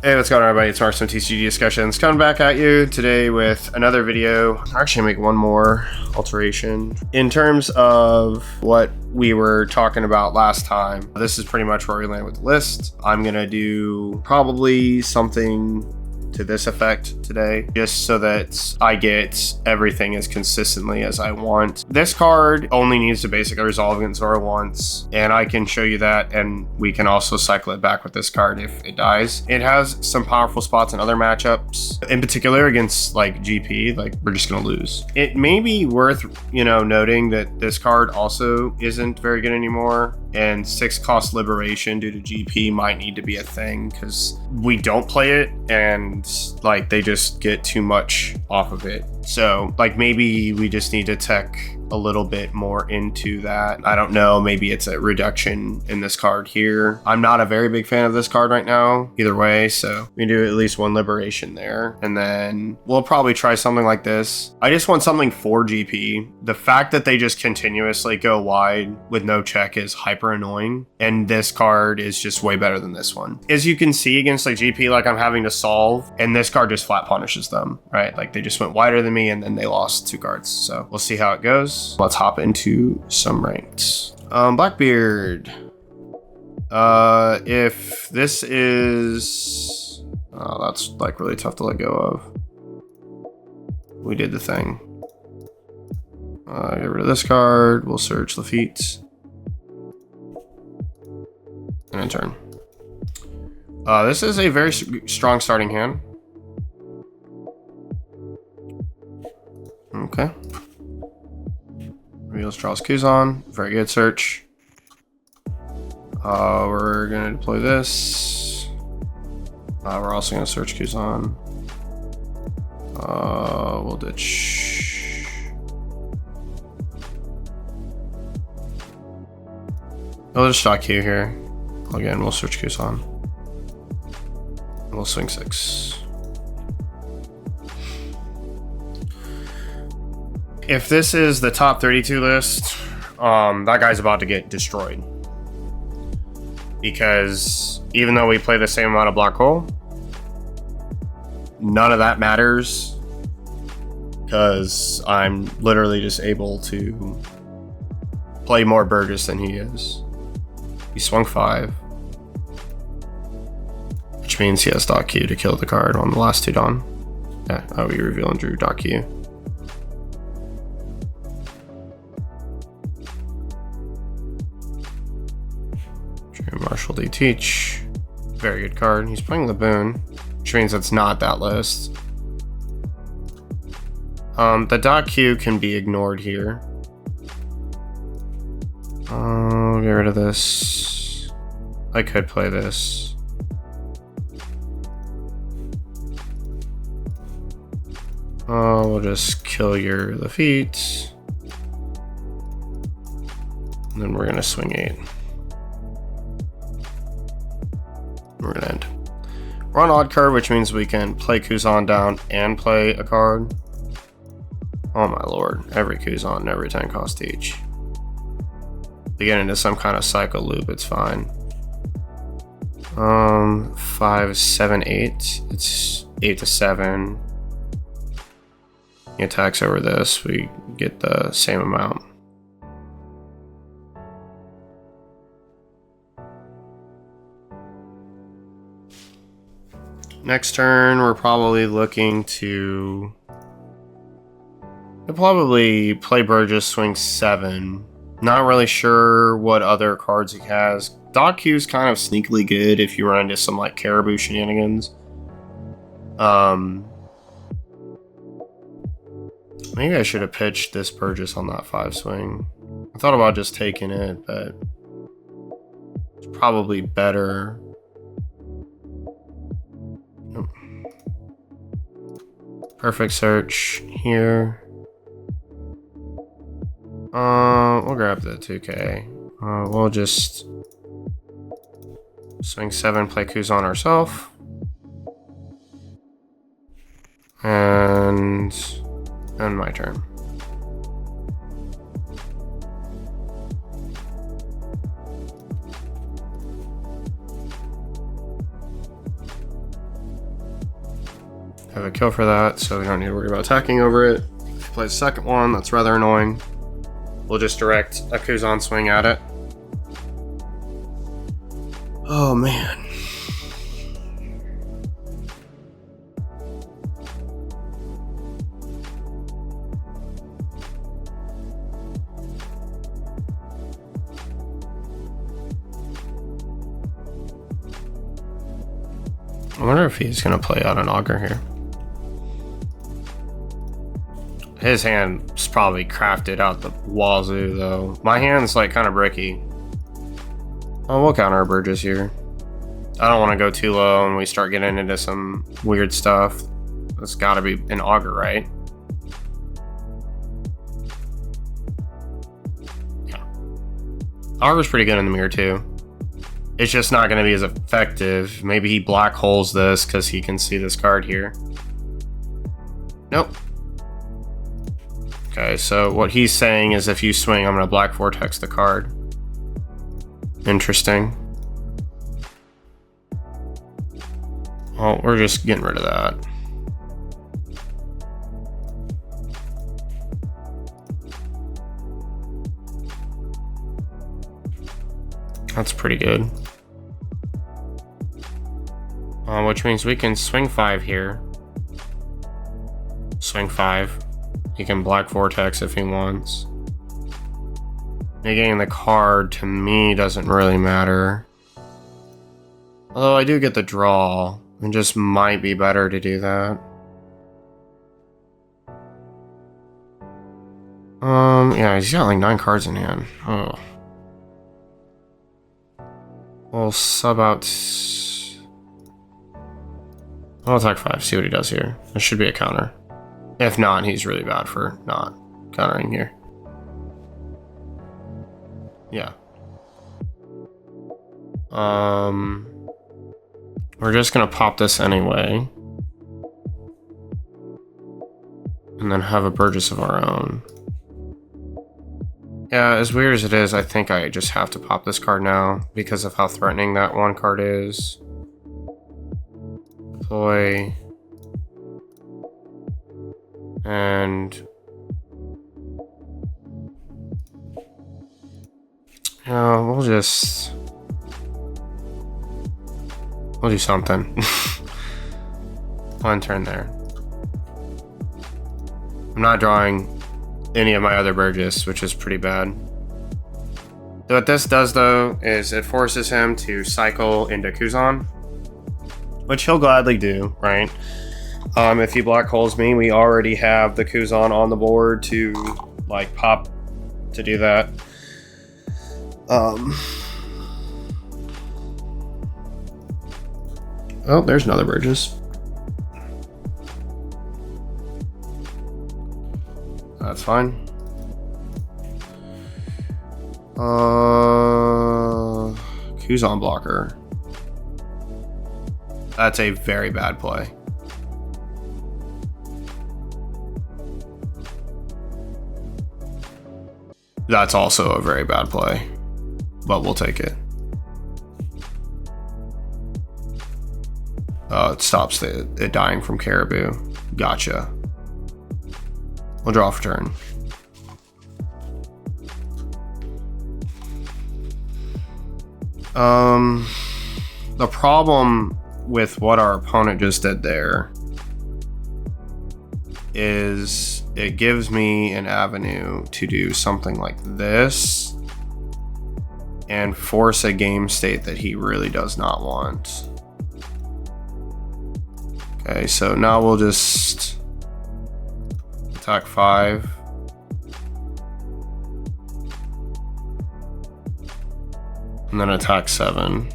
Hey, what's going on, everybody? It's Mark from Tcgdiscussions coming back at you today with another video. I'll actually make one more alteration. In terms of what we were talking about last time, this is pretty much where we land with the list. I'm gonna do probably something to this effect today, just so that I get everything as consistently as I want. This card only needs to basically resolve against Zora once, and I can show you that, and we can also cycle it back with this card if it dies. It has some powerful spots in other matchups, in particular against like GP, like we're just gonna lose. It may be worth, noting that this card also isn't very good anymore, and 6-cost liberation due to GP might need to be a thing because we don't play it, and like they just get too much off of it. So like maybe we just need to tech a little bit more into that. I don't know, maybe it's a reduction in this card here. I'm not a very big fan of this card right now either way, so we can do at least one liberation there, and then we'll probably try something like this. I just want something for GP. The fact that they just continuously go wide with no check is hyper annoying, and this card is just way better than this one. As you can see against like GP, like I'm having to solve, and this card just flat punishes them, right? Like they just went wider than me and then they lost 2 cards. So we'll see how it goes. Let's hop into some ranked. Blackbeard. If this is... Oh, that's like really tough to let go of. We did the thing. Get rid of this card. We'll search Lafitte. And then turn. This is a very strong starting hand. Okay. Reveals draws Kuzan. Very good search. We're gonna deploy this. We're also gonna search Kuzan. We'll ditch. We'll just shot Q here. Again, we'll search Kuzan. We'll swing 6. If this is the top 32 list, that guy's about to get destroyed. Because even though we play the same amount of black hole, none of that matters. Because I'm literally just able to play more Burgess than he is. He swung 5. Which means he has dot Q to kill the card on the last 2 Dawn. Yeah, we reveal and drew dot Q. Marshall D. Teach. Very good card. He's playing Laboon, which means it's not that list. The dot Q can be ignored here. Get rid of this. I could play this. We'll just kill your Lafitte. And then we're gonna swing 8. We're gonna end. We're on odd curve, which means we can play Kuzan down and play a card. Oh my lord, every Kuzan and every 10 cost each. To get into some kind of cycle loop, it's fine. 5, 7, 8. It's 8 to 7. He attacks over this, we get the same amount. Next turn, we're probably looking to... We'll probably play Burgess, swing 7. Not really sure what other cards he has. Dot Q is kind of sneakily good if you run into some like Caribou shenanigans. Maybe I should have pitched this Burgess on that 5 swing. I thought about just taking it, but it's probably better. Perfect search here. We'll grab the 2K. We'll just swing 7, play Kuzan ourselves. And my turn. have a kill for that, so we don't need to worry about attacking over it. If he plays a second one, that's rather annoying. We'll just direct a Kuzan swing at it. Oh man. I wonder if he's gonna play out an auger here. His hand's probably crafted out the wazoo though. My hand's like kind of bricky. Oh, we'll counter our Burgess here. I don't want to go too low and we start getting into some weird stuff. It's gotta be an auger, right? Yeah. Auger's pretty good in the mirror too. It's just not going to be as effective. Maybe he black holes this because he can see this card here. Nope. Okay, so what he's saying is if you swing, I'm going to black vortex the card. Interesting. Well, we're just getting rid of that. That's pretty good. Which means we can swing 5 here. Swing 5. He can black vortex if he wants. Negating the card to me doesn't really matter. Although I do get the draw. It just might be better to do that. Yeah, he's got like 9 cards in hand. Oh. We'll sub out. I'll attack 5, see what he does here. There should be a counter. If not, he's really bad for not countering here. Yeah. We're just gonna pop this anyway. And then have a Burgess of our own. Yeah, as weird as it is, I think I just have to pop this card now because of how threatening that one card is. Deploy. And we'll do something. One turn there. I'm not drawing any of my other Burgess, which is pretty bad. What this does though is it forces him to cycle into Kuzan, which he'll gladly do, right? If he black holes me, we already have the Kuzan on the board to like pop to do that. Oh, there's another Burgess. That's fine. Kuzan blocker. That's a very bad play. That's also a very bad play, but we'll take it. It stops it dying from Caribou. Gotcha. We'll draw for turn. The problem with what our opponent just did there is it gives me an avenue to do something like this and force a game state that he really does not want. Okay, so now we'll just attack 5. And then attack 7.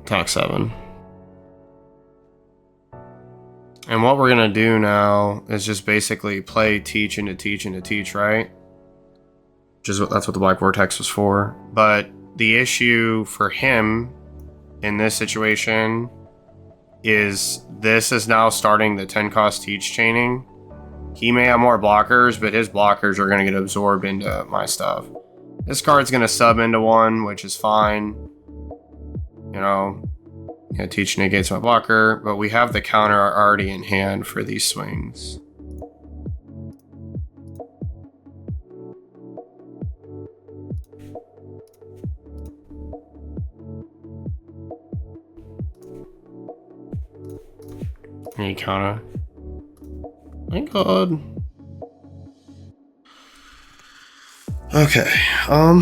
Attack 7. And what we're gonna do now is just basically play teach into teach into teach, right? That's what the Black Vortex was for. But the issue for him in this situation is this is now starting the 10 cost teach chaining, He may have more blockers, but his blockers are going to get absorbed into my stuff. This card's going to sub into one, which is fine. You know, Teach negates my blocker, but we have the counter already in hand for these swings. Any counter. Thank God. Okay. Yeah.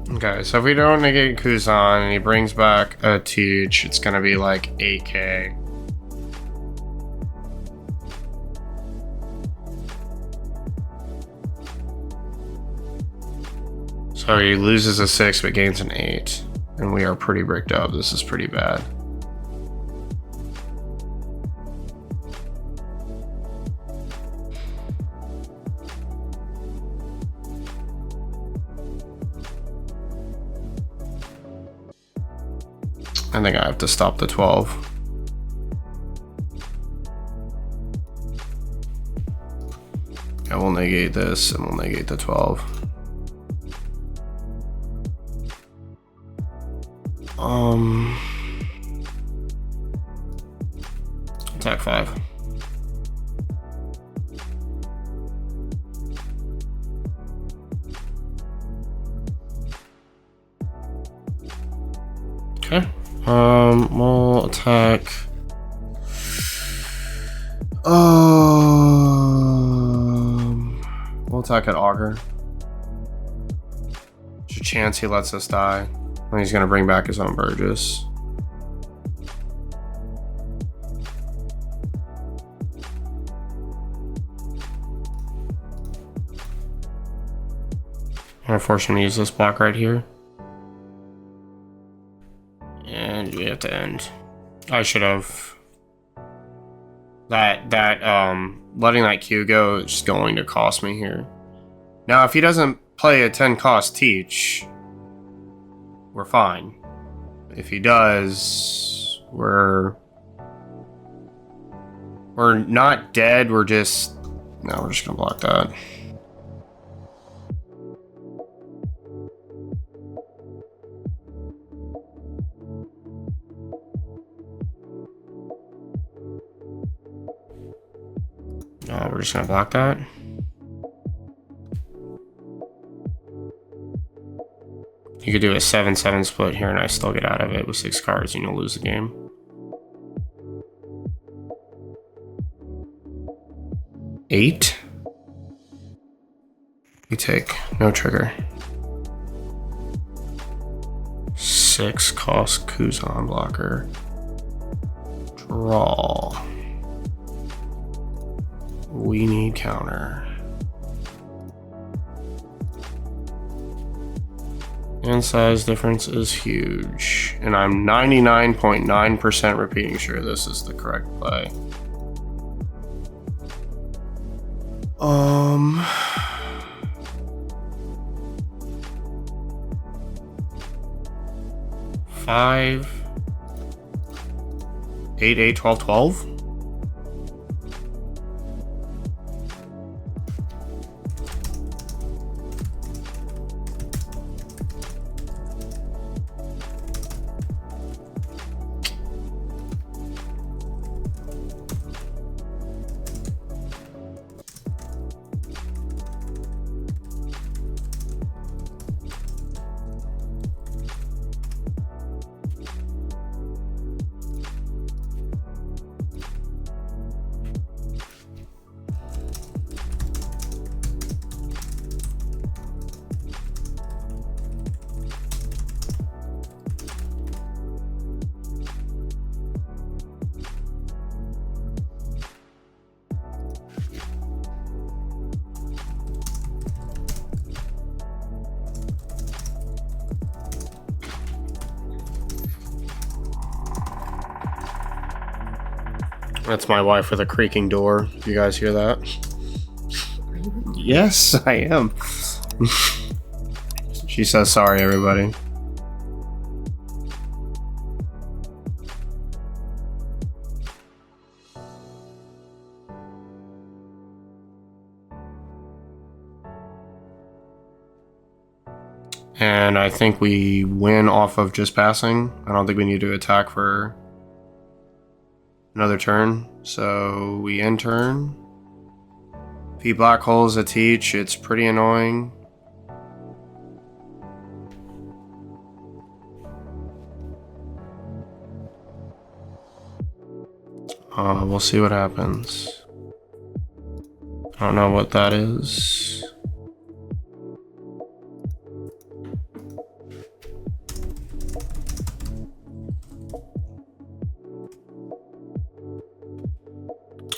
Okay, so if we don't negate Kuzan and he brings back a Teach, it's gonna be like 8k. So he loses a 6 but gains an 8. And we are pretty bricked up. This is pretty bad. I think I have to stop the 12. I will negate this and we'll negate the 12. Attack 5. Okay. We'll attack. We'll attack at Augur. There's a chance he lets us die. And he's gonna bring back his own Burgess. I'm gonna force him to use this block right here. And we have to end. I should have. Letting that Q go is going to cost me here. Now, if he doesn't play a 10 cost Teach, we're fine. If he does, we're not dead. We're just gonna block that. No, we're just gonna block that. You could do a 7-7 split here and I still get out of it with 6 cards and you'll lose the game. Eight. You take, no trigger. 6 cost Kuzan blocker. Draw. We need counter. And size difference is huge. And I'm 99.9% repeating sure this is the correct play. Five, 8, 8, 12, 12. That's my wife with a creaking door. You guys hear that? Yes, I am. She says sorry, everybody. And I think we win off of just passing. I don't think we need to attack for another turn. So we end turn. If he black holes a teach, it's pretty annoying. We'll see what happens. I don't know what that is.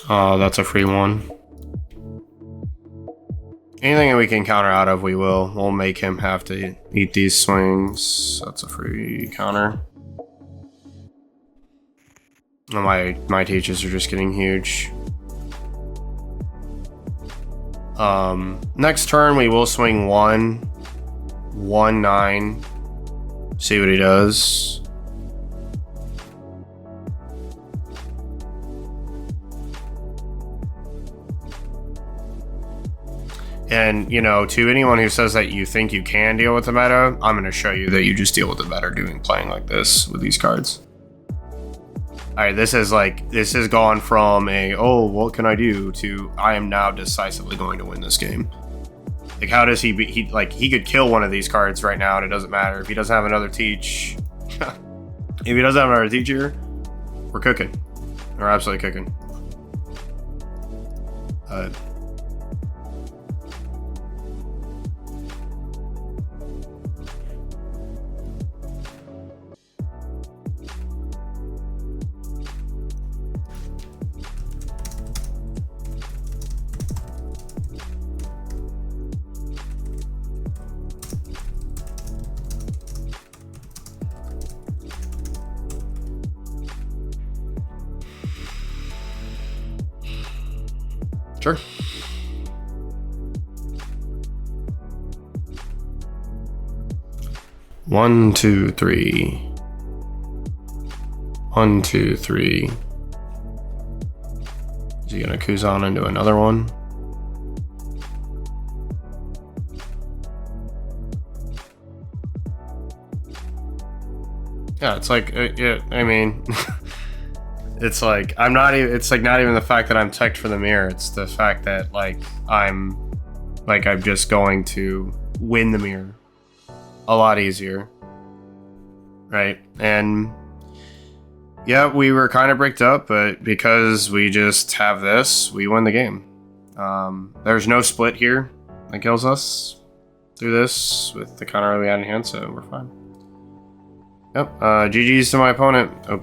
That's a free one. Anything that we can counter out of, we will. We'll make him have to eat these swings. That's a free counter. My teaches are just getting huge. Next turn we will swing 1-9. See what he does. And, you know, to anyone who says that you think you can deal with the meta, I'm going to show you that you just deal with the meta playing like this with these cards. Alright, this has gone from a, oh, what can I do, to I am now decisively going to win this game. Like, how does he could kill one of these cards right now and it doesn't matter. If he doesn't have another teach, if he doesn't have another teacher, we're cooking. We're absolutely cooking. Sure. One, two, three. 1, 2, 3. Is he gonna Kuzan into another one? Yeah, it's like, I mean, it's like, it's like not even the fact that I'm teched for the mirror. It's the fact that I'm just going to win the mirror a lot easier. Right. And yeah, we were kind of bricked up, but because we just have this, we win the game. There's no split here that kills us through this with the counter we had in hand, so we're fine. Yep, GG's to my opponent, OP.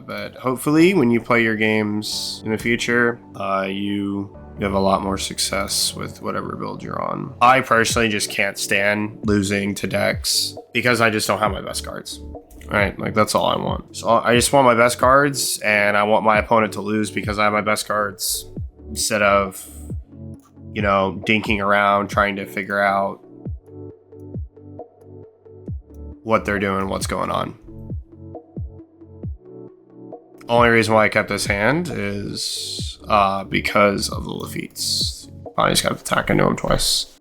But hopefully when you play your games in the future, you have a lot more success with whatever build you're on. I personally just can't stand losing to decks because I just don't have my best cards. Right, like that's all I want. So I just want my best cards, and I want my opponent to lose because I have my best cards, instead of, you know, dinking around trying to figure out what they're doing, what's going on. Only reason why I kept this hand is because of the Lafitte's. Bonnie's got to attack into him twice.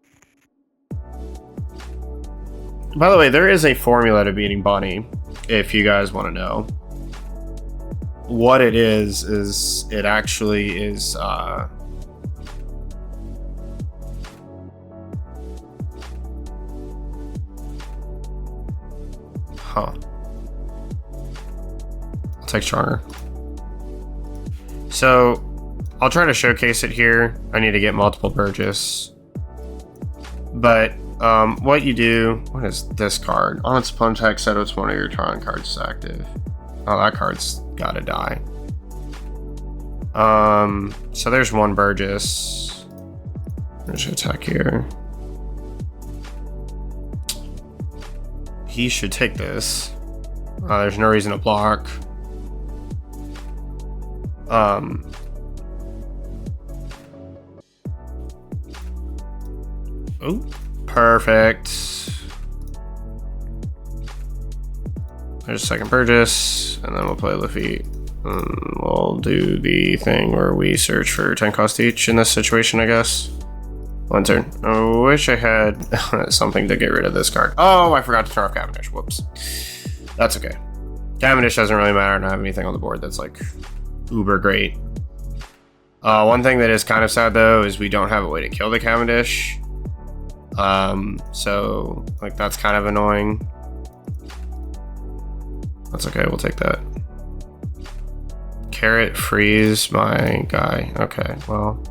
By the way, there is a formula to beating Bonnie, if you guys want to know. What it is it actually is huh. I'll take Charner. So I'll try to showcase it here. I need to get multiple Burgess. But what you do, what is this card? On its opponent's attack set, it's one of your Tron cards active. Oh, that card's gotta die. So there's one Burgess. There's your attack here. He should take this. There's no reason to block. Oh, perfect. There's a second purchase, and then we'll play Lafitte. We'll do the thing where we search for 10 cost each in this situation, I guess. One turn. I wish I had something to get rid of this card. Oh, I forgot to turn off Cavendish. Whoops. That's okay. Cavendish doesn't really matter. I don't have anything on the board that's like uber great. One thing that is kind of sad though is we don't have a way to kill the Cavendish. So like that's kind of annoying. That's okay, we'll take that. Carrot freeze my guy. Okay, well.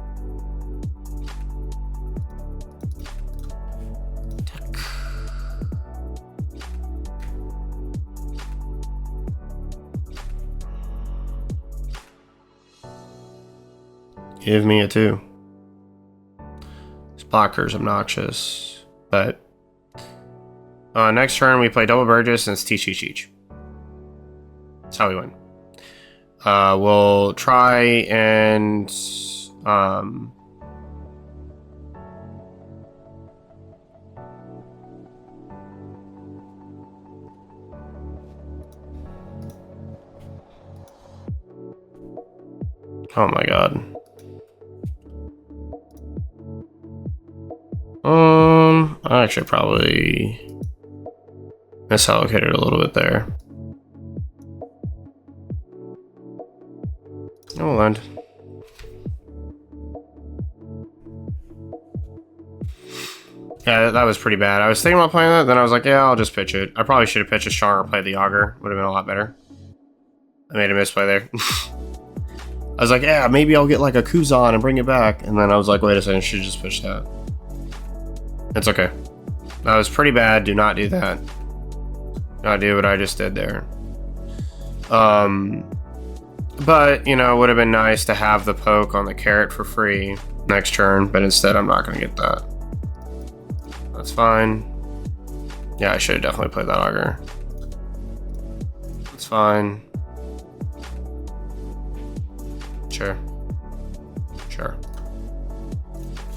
Give me a 2. This blocker's obnoxious, but next turn we play double Burgess and it's Tcgdiscussions. That's how we win. We'll try and oh my god. I actually probably misallocated a little bit there. Oh, land. Yeah, that was pretty bad. I was thinking about playing that, then I was like, yeah, I'll just pitch it. I probably should have pitched a stronger play the Augur. Would have been a lot better. I made a misplay there. I was like, yeah, maybe I'll get like a Kuzan and bring it back. And then I was like, wait a second, I should just pitch that. It's okay. That was pretty bad. Do not do that. Do not do what I just did there. But, you know, it would have been nice to have the poke on the carrot for free next turn, but instead I'm not going to get that. That's fine. Yeah, I should have definitely played that Augur. That's fine. Sure. Sure.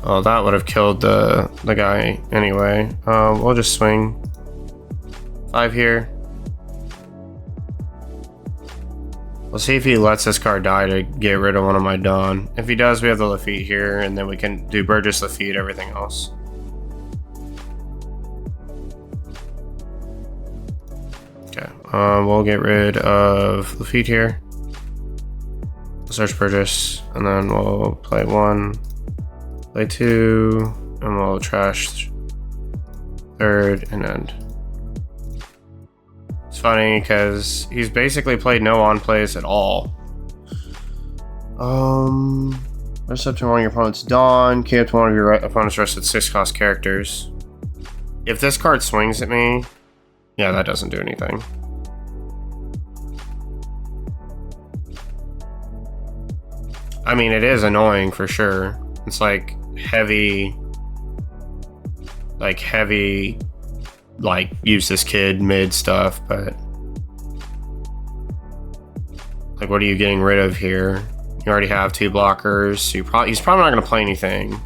Oh, that would have killed the guy anyway. We'll just swing 5 here. We'll see if he lets this card die to get rid of one of my Dawn. If he does, we have the Lafitte here, and then we can do Burgess, Lafitte, everything else. Okay, we'll get rid of Lafitte here. Search Burgess, and then we'll play 1, play 2, and we'll trash 3rd and end. It's funny because he's basically played no on plays at all. Intercept one of your opponent's Dawn, key up to one of your opponent's rested 6 cost characters. If this card swings at me, yeah, that doesn't do anything. I mean, it is annoying for sure. It's like heavy, use this kid mid stuff, but like, what are you getting rid of here? You already have 2 blockers, so he's probably not going to play anything.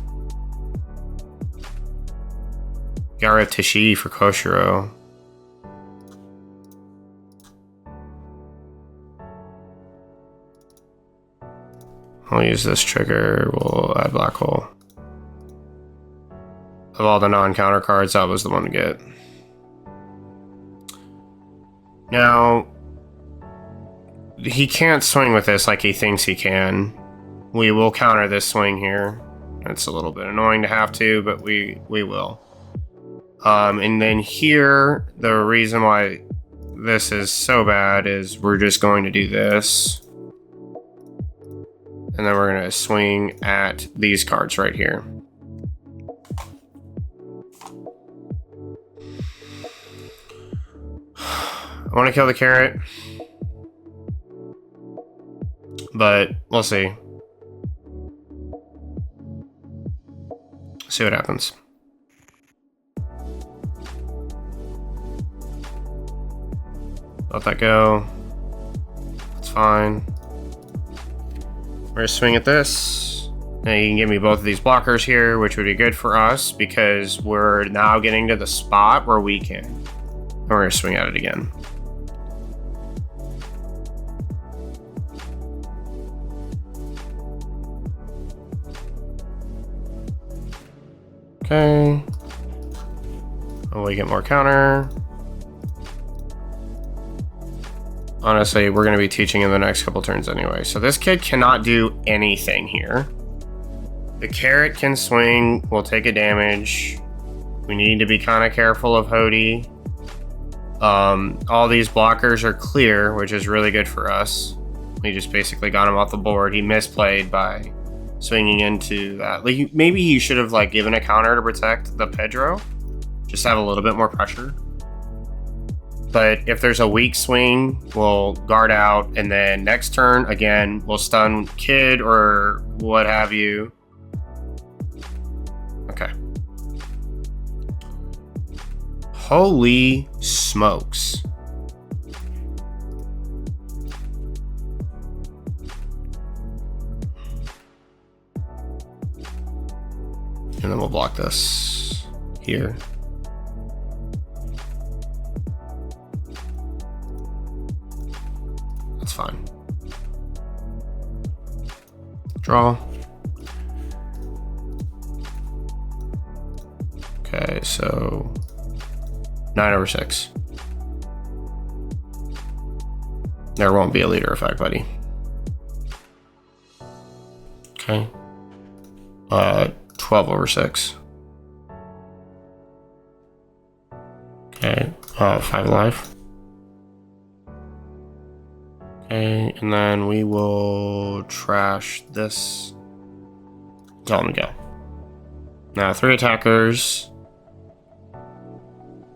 Got rid of Tcgdiscussions for Koshiro. We'll use this trigger, we'll add Black Hole. Of all the non-counter cards, that was the one to get. Now, he can't swing with this like he thinks he can. We will counter this swing here. It's a little bit annoying to have to, but we will. And then here, the reason why this is so bad is we're just going to do this. And then we're going to swing at these cards right here. I want to kill the carrot, but we'll see. See what happens. Let that go. It's fine. We're gonna swing at this. Now you can give me both of these blockers here, which would be good for us because we're now getting to the spot where we can. And we're gonna swing at it again. Okay. Oh, we get more counter. Honestly, we're going to be teaching in the next couple turns anyway. So this kid cannot do anything here. The carrot can swing. We'll take a damage. We need to be kind of careful of Hody. All these blockers are clear, which is really good for us. We just basically got him off the board. He misplayed by swinging into that. Like, maybe he should have like given a counter to protect the Pedro. Just have a little bit more pressure. But if there's a weak swing, we'll guard out, and then next turn, again, we'll stun kid or what have you. Okay. Holy smokes. And then we'll block this here. That's fine. Draw. Okay, so 9/6. There won't be a leader effect, buddy. Okay. 12/6. Okay, 5 life. Okay, and then we will trash this. Tell them to go. Now, 3 attackers.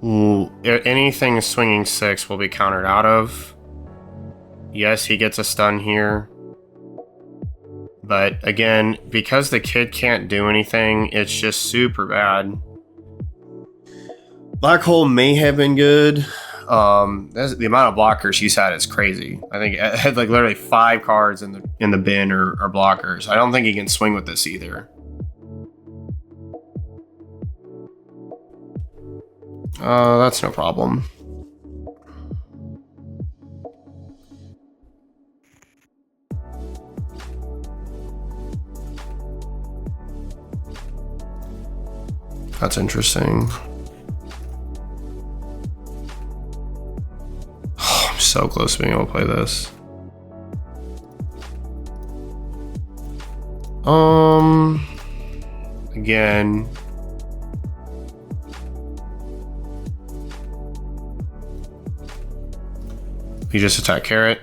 Ooh, anything swinging 6 will be countered out of. Yes, he gets a stun here. But again, because the kid can't do anything, it's just super bad. Black hole may have been good. The amount of blockers he's had is crazy. I think it had like literally 5 cards in the bin or blockers. I don't think he can swing with this either. That's no problem. That's interesting. Oh, I'm so close to being able to play this. Again. We just attack carrot.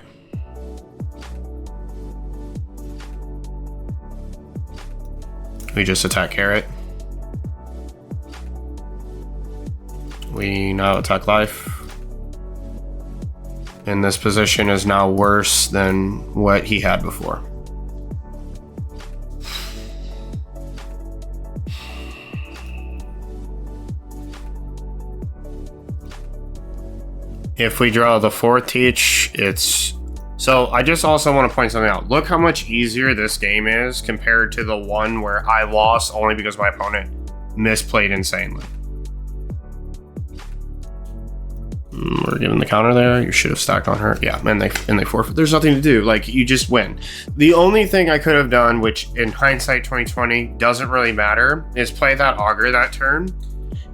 We just attack carrot. We now attack life. And this position is now worse than what he had before. If we draw the 4th teach, it's... So I just also want to point something out. Look how much easier this game is compared to the one where I lost only because my opponent misplayed insanely. We're giving the counter there. You should have stacked on her. Yeah, and they forfeit. There's nothing to do. Like, you just win. The only thing I could have done, which in hindsight 2020 doesn't really matter, is play that augur that turn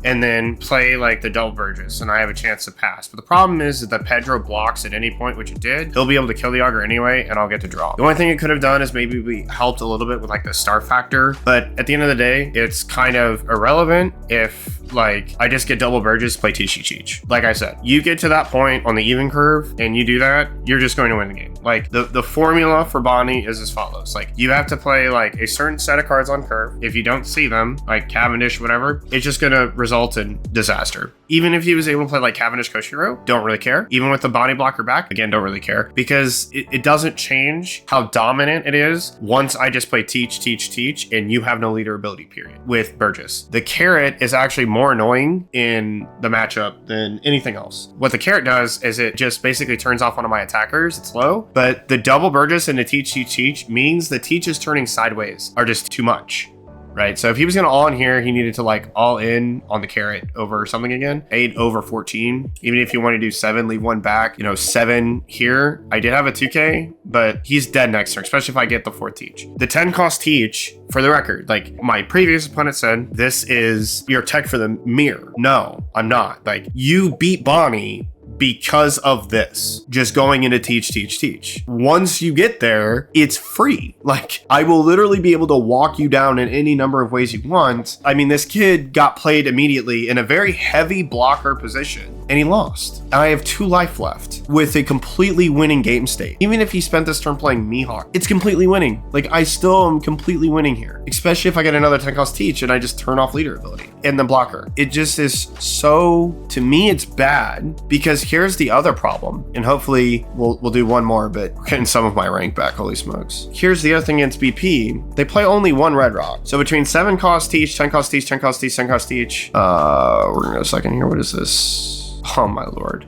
and then play like the double Burgess, and I have a chance to pass. But the problem is that the Pedro blocks at any point, which it did. He'll be able to kill the augur anyway, and I'll get to draw. The only thing it could have done is maybe we helped a little bit with like the star factor, but at the end of the day, it's kind of irrelevant if like I just get double Burgess, play Tcgdiscussions. Like I said, you get to that point on the even curve and you do that, you're just going to win the game. Like the formula for Bonnie is as follows. Like, you have to play like a certain set of cards on curve. If you don't see them, like Cavendish, whatever, it's just gonna result in disaster. Even if he was able to play like Cavendish Koshiro, don't really care. Even with the body blocker back, again, don't really care, because it doesn't change how dominant it is once I just play teach, and you have no leader ability, period, with Burgess. The carrot is actually more annoying in the matchup than anything else. What the carrot does is it just basically turns off one of my attackers. It's low, but the double Burgess and the teach means the teaches turning sideways are just too much. Right, so if he was gonna all in here, he needed to like all in on the carrot over something again. 8 over 14. Even if you want to do 7, leave 1 back. 7 here. I did have a 2K, but he's dead next turn, especially if I get the 4th teach. The 10 cost teach, for the record, like my previous opponent said, this is your tech for the mirror. No, I'm not. Like, you beat Bonnie because of this, just going into teach. Once you get there, it's free. Like, I will literally be able to walk you down in any number of ways you want. I mean, this kid got played immediately in a very heavy blocker position, and he lost. I have 2 life left with a completely winning game state. Even if he spent this turn playing Mihawk, it's completely winning. Like, I still am completely winning here, especially if I get another 10 cost teach and I just turn off leader ability and the blocker. It just is so, to me, it's bad, because here's the other problem, and hopefully we'll do one more, but we're getting some of my rank back, holy smokes. Here's the other thing against BP. They play only 1 red rock. So between 7 cost teach, 10 cost teach, 10 cost teach, 10 cost teach, we're gonna go a second here. What is this? Oh my lord.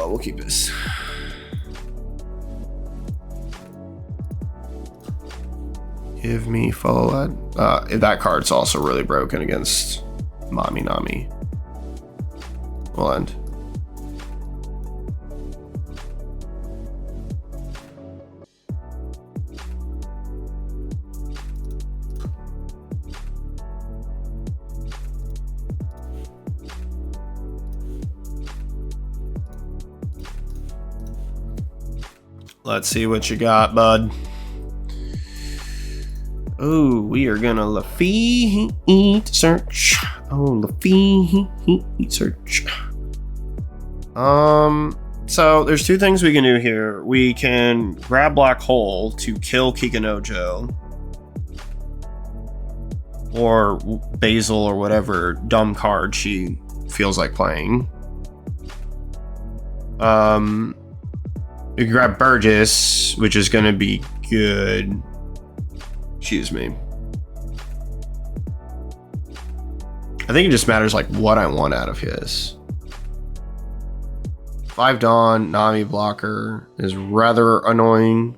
We'll keep this. Give me follow that. That card's also really broken against Mami Nami. We'll end. Let's see what you got, bud. Oh, we are gonna Lafitte search. Oh, Lafitte search. So there's 2 things we can do here. We can grab Black Hole to kill Kikanojo, or Basil, or whatever dumb card she feels like playing. We can grab Burgess, which is gonna be good. Excuse me. I think it just matters like what I want out of his. 5 Dawn, Nami blocker is rather annoying.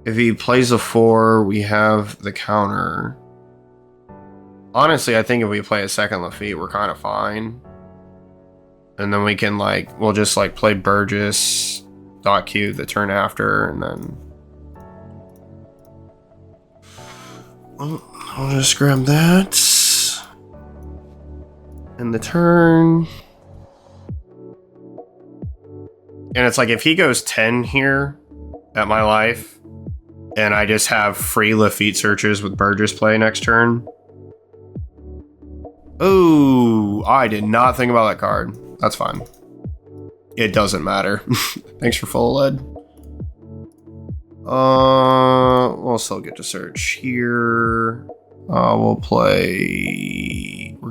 If he plays a 4, we have the counter. Honestly, I think if we play a second Lafitte, we're kind of fine. And then we can we'll just play Burgess, .Q the turn after, and then I'll just grab that. And the turn. And it's like, if he goes 10 here at my life, and I just have free Lafitte searches with Burgess play next turn. Oh, I did not think about that card. That's fine. It doesn't matter. Thanks for full lead. We'll still get to search here. We're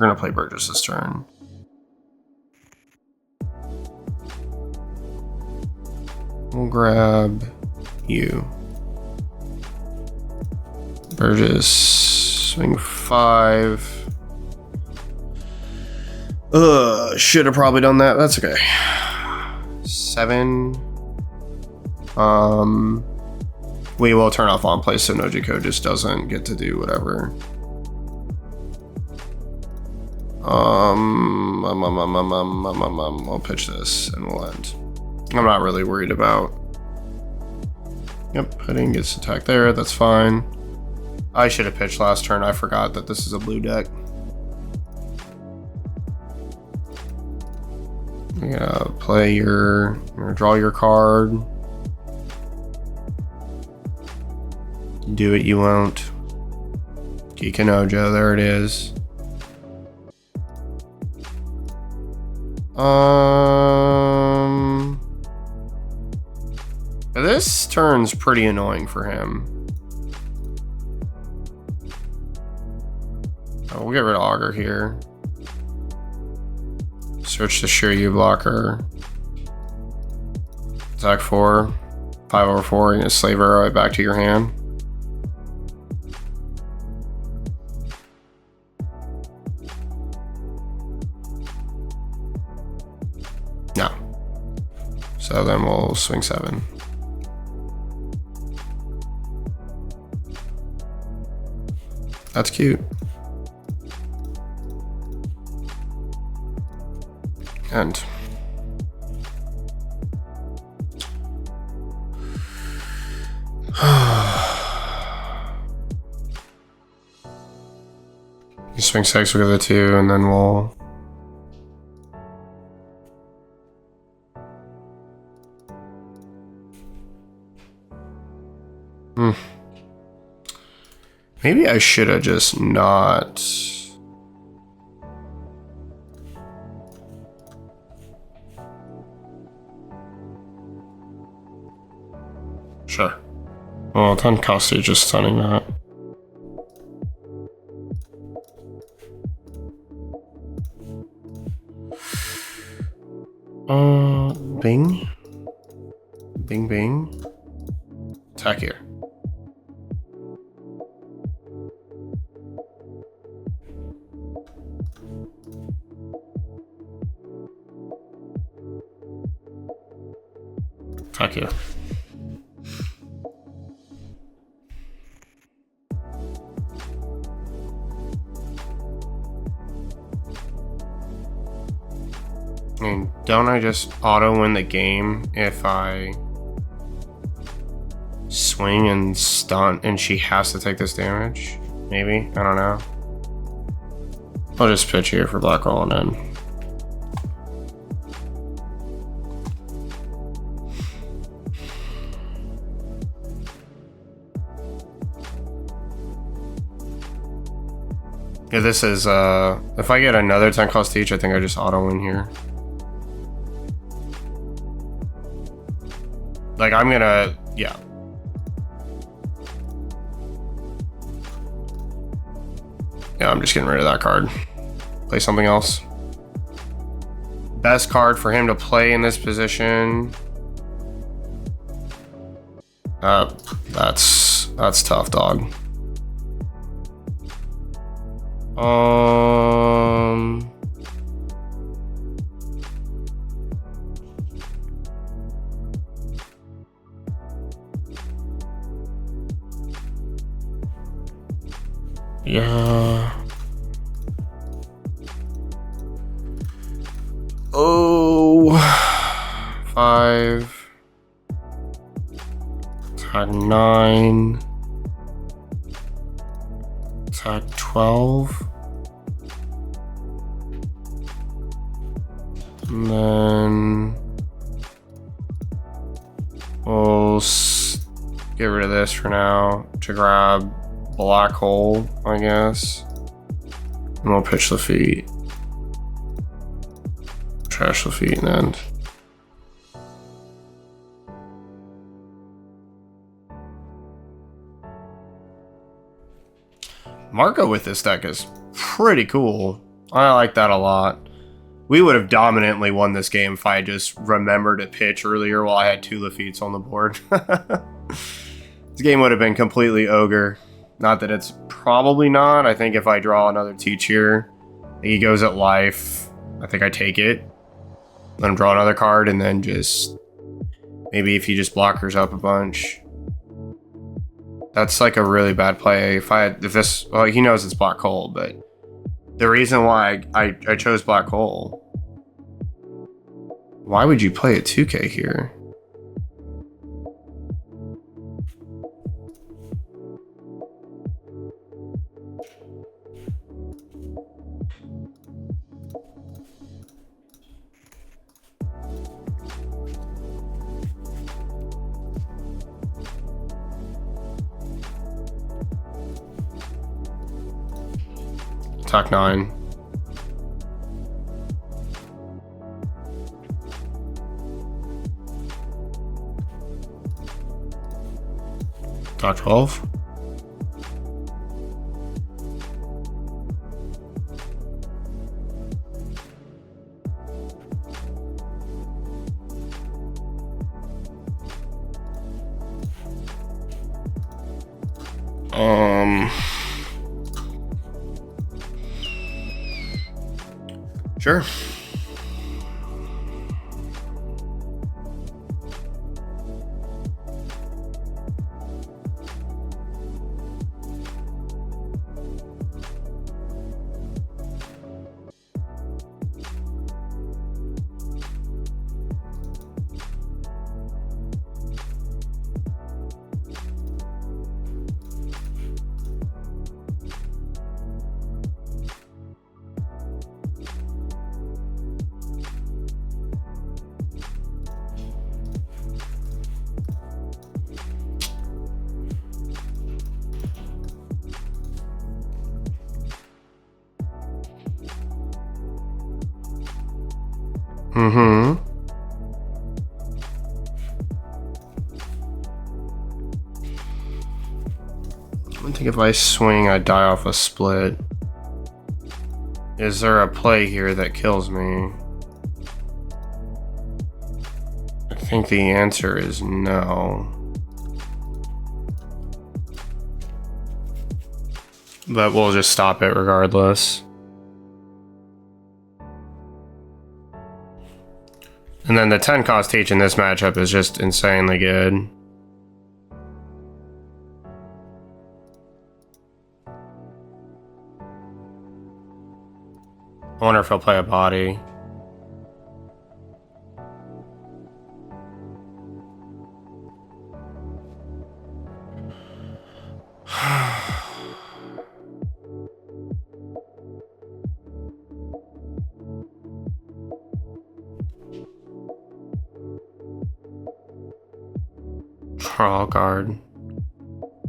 gonna play Burgess this turn. We'll grab you. Burgess, swing 5. Should have probably done that. That's okay. 7. We will turn off on play so Nojiko just doesn't get to do whatever. We'll pitch this and we'll end. I'm not really worried about. Yep, heading gets attacked there. That's fine. I should have pitched last turn. I forgot that this is a blue deck. Yeah, play your, draw your card. Do it, you won't. Kikanojo, there it is. This turn's pretty annoying for him. So we'll get rid of Augur here. Search the Shiryu blocker. Attack 4. 5/4, and a slave arrow right back to your hand. No. So then we'll swing 7. That's cute. And you swing 6, we'll go to 2, and then we'll maybe I should have just not. Sure. Well, 10 cost you just stunning that. Bing. Bing, bing. Attack here. Attack here. I mean, don't I just auto win the game if I swing and stunt and she has to take this damage? Maybe? I don't know. I'll just pitch here for black roll and then. Yeah, this is, if I get another 10 cost each, I think I just auto win here. Like, I'm gonna, yeah. Yeah, I'm just getting rid of that card. Play something else. Best card for him to play in this position. That's tough, dog. Yeah. Oh, 5. Attack 9. Attack 12. And then we'll get rid of this for now to grab black hole, I guess. And we'll pitch the feet. Trash the feet and end. Marco with this deck is pretty cool. I like that a lot. We would have dominantly won this game if I just remembered to pitch earlier while I had 2 Lafitte's on the board. This game would have been completely ogre. Not that it's probably not. I think if I draw another Teach here, he goes at life. I think I take it. Let him draw another card and then just maybe if he just blockers up a bunch. That's like a really bad play. If this, well, he knows it's black hole, but the reason why I chose black hole. Why would you play a 2K here? Attack 9. Attack 12. Sure. Mm-hmm. I think if I swing, I die off a split. Is there a play here that kills me? I think the answer is no. But we'll just stop it regardless. And then the 10 cost H in this matchup is just insanely good. I wonder if he'll play a body. Draw card.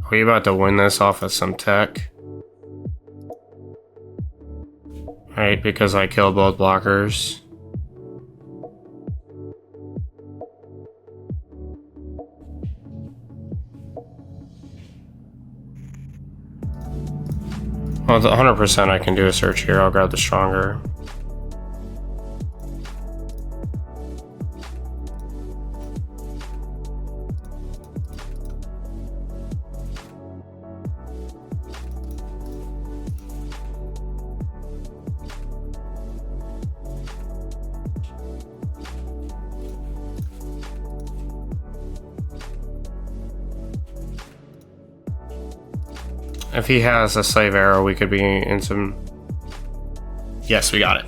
Are we about to win this off of some tech? Right, because I killed both blockers. Well, 100% I can do a search here. I'll grab the stronger. If he has a slave arrow, we could be in some... Yes, we got it.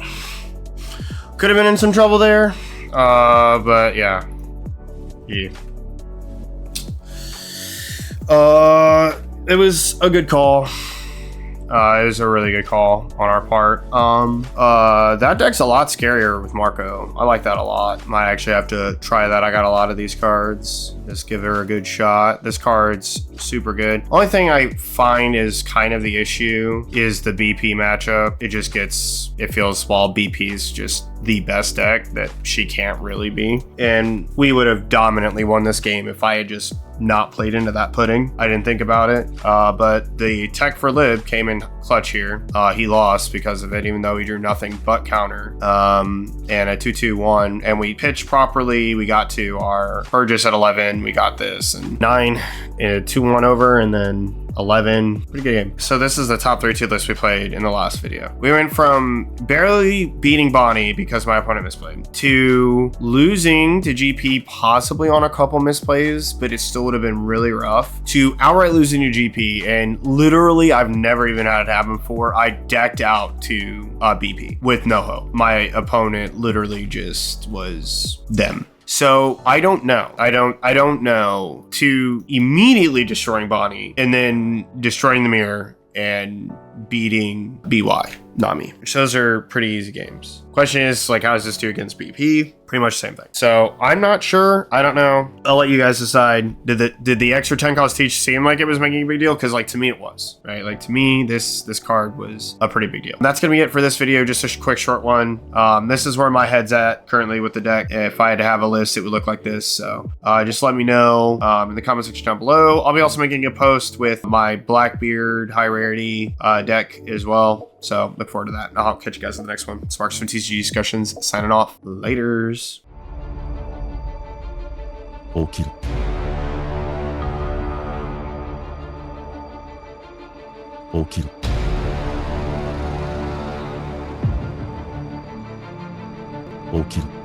Could have been in some trouble there. But yeah. It was a good call. It was a really good call on our part. That deck's a lot scarier with Marco. I like that a lot. Might actually have to try that. I got a lot of these cards. Just give her a good shot. This card's super good. Only thing I find is kind of the issue is the BP matchup. It just gets, it feels, while BP's just the best deck, that she can't really be. And we would have dominantly won this game if I had just not played into that pudding. I didn't think about it, but the tech for Lib came in clutch here. He lost because of it, even though he drew nothing but counter. And a 2-2-1, and we pitched properly. We got to our Burgess at 11. We got this, and 9, and 2-1 over, and then 11. Pretty good game. So this is the top 3 list we played in the last video. We went from barely beating Bonnie because my opponent misplayed, to losing to GP possibly on a couple misplays, but it still would have been really rough, to outright losing to GP. And literally, I've never even had it happen before. I decked out to BP with no hope. My opponent literally just was them. So I don't know. I don't know, to immediately destroying Bonnie and then destroying the mirror and beating BY, Nami. Which those are pretty easy games. Question is, like, how does this do against BP? Pretty much the same thing. So I'm not sure. I don't know. I'll let you guys decide. Did the extra 10 cost teach seem like it was making a big deal? Because, like, to me it was, right? Like, to me, this card was a pretty big deal. That's gonna be it for this video. Just a quick short one. This is where my head's at currently with the deck. If I had to have a list, it would look like this. So just let me know in the comment section down below. I'll be also making a post with my Blackbeard high rarity deck as well. So look forward to that. I'll catch you guys in the next one. Sparks from Tcgdiscussions signing off. Laters. 起きろ。起きろ。起きろ。